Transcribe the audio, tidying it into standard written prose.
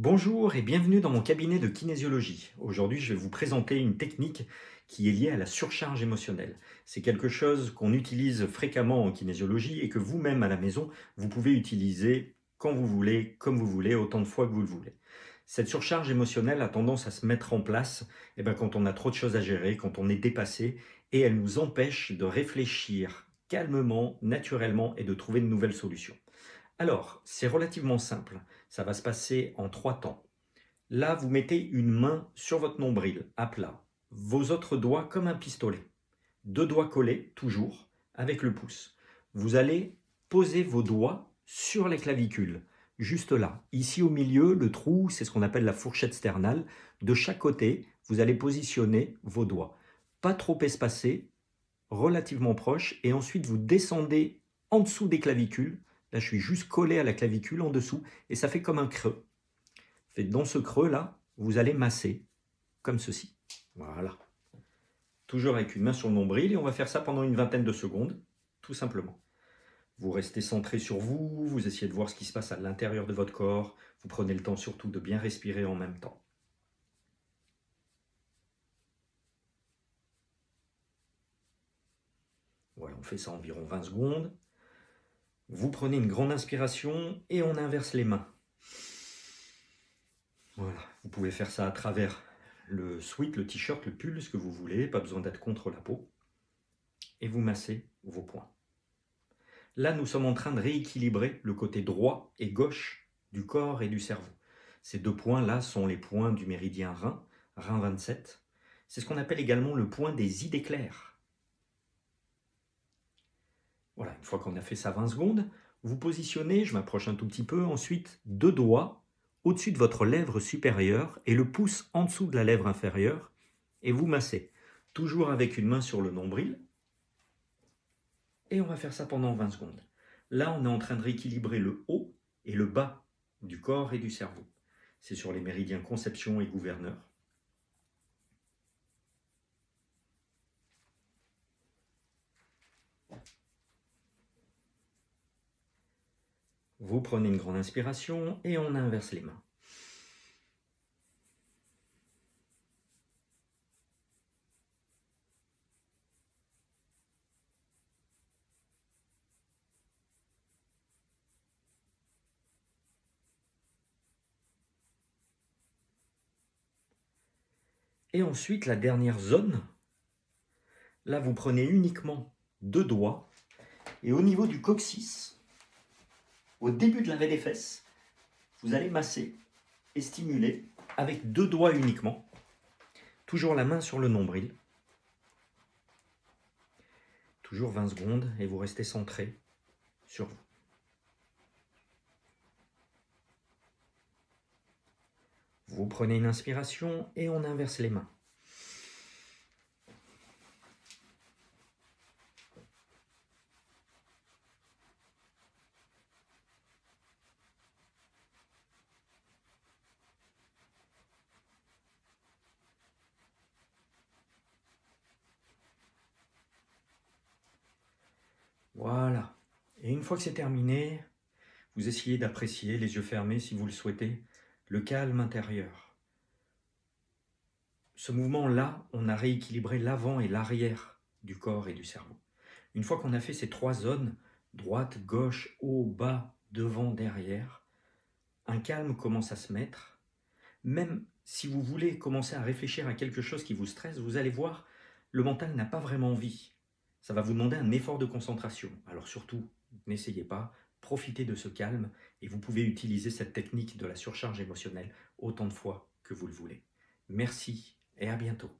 Bonjour et bienvenue dans mon cabinet de kinésiologie. Aujourd'hui, je vais vous présenter une technique qui est liée à la surcharge émotionnelle. C'est quelque chose qu'on utilise fréquemment en kinésiologie et que vous-même à la maison, vous pouvez utiliser quand vous voulez, comme vous voulez, autant de fois que vous le voulez. Cette surcharge émotionnelle a tendance à se mettre en place quand on a trop de choses à gérer, quand on est dépassé, et elle nous empêche de réfléchir calmement, naturellement et de trouver de nouvelles solutions. Alors, c'est relativement simple. Ça va se passer en 3 temps. Là, vous mettez une main sur votre nombril, à plat. Vos autres doigts comme un pistolet. 2 doigts collés, toujours, avec le pouce. Vous allez poser vos doigts sur les clavicules, juste là. Ici au milieu, le trou, c'est ce qu'on appelle la fourchette sternale. De chaque côté, vous allez positionner vos doigts. Pas trop espacés, relativement proches, et ensuite vous descendez en dessous des clavicules. Là, je suis juste collé à la clavicule en dessous, et ça fait comme un creux. Dans ce creux-là, vous allez masser, comme ceci. Voilà. Toujours avec une main sur le nombril, et on va faire ça pendant une vingtaine de secondes, tout simplement. Vous restez centré sur vous, vous essayez de voir ce qui se passe à l'intérieur de votre corps, vous prenez le temps surtout de bien respirer en même temps. Voilà, on fait ça environ 20 secondes. Vous prenez une grande inspiration et on inverse les mains. Voilà, vous pouvez faire ça à travers le sweat, le t-shirt, le pull, ce que vous voulez, pas besoin d'être contre la peau. Et vous massez vos poings. Là, nous sommes en train de rééquilibrer le côté droit et gauche du corps et du cerveau. Ces deux points-là sont les points du méridien rein, rein 27. C'est ce qu'on appelle également le point des idées claires. Voilà, une fois qu'on a fait ça 20 secondes, vous positionnez, je m'approche un tout petit peu, ensuite 2 doigts au-dessus de votre lèvre supérieure et le pouce en dessous de la lèvre inférieure et vous massez. Toujours avec une main sur le nombril. Et on va faire ça pendant 20 secondes. Là, on est en train de rééquilibrer le haut et le bas du corps et du cerveau. C'est sur les méridiens conception et gouverneur. Vous prenez une grande inspiration et on inverse les mains. Et ensuite, la dernière zone, là, vous prenez uniquement 2 doigts et au niveau du coccyx, au début de l'arrêt des fesses, vous allez masser et stimuler avec 2 doigts uniquement. Toujours la main sur le nombril. Toujours 20 secondes et vous restez centré sur vous. Vous prenez une inspiration et on inverse les mains. Voilà. Et une fois que c'est terminé, vous essayez d'apprécier, les yeux fermés si vous le souhaitez, le calme intérieur. Ce mouvement-là, on a rééquilibré l'avant et l'arrière du corps et du cerveau. Une fois qu'on a fait ces 3 zones, droite, gauche, haut, bas, devant, derrière, un calme commence à se mettre. Même si vous voulez commencer à réfléchir à quelque chose qui vous stresse, vous allez voir, le mental n'a pas vraiment envie. Ça va vous demander un effort de concentration. Alors surtout, n'essayez pas, profitez de ce calme et vous pouvez utiliser cette technique de la surcharge émotionnelle autant de fois que vous le voulez. Merci et à bientôt.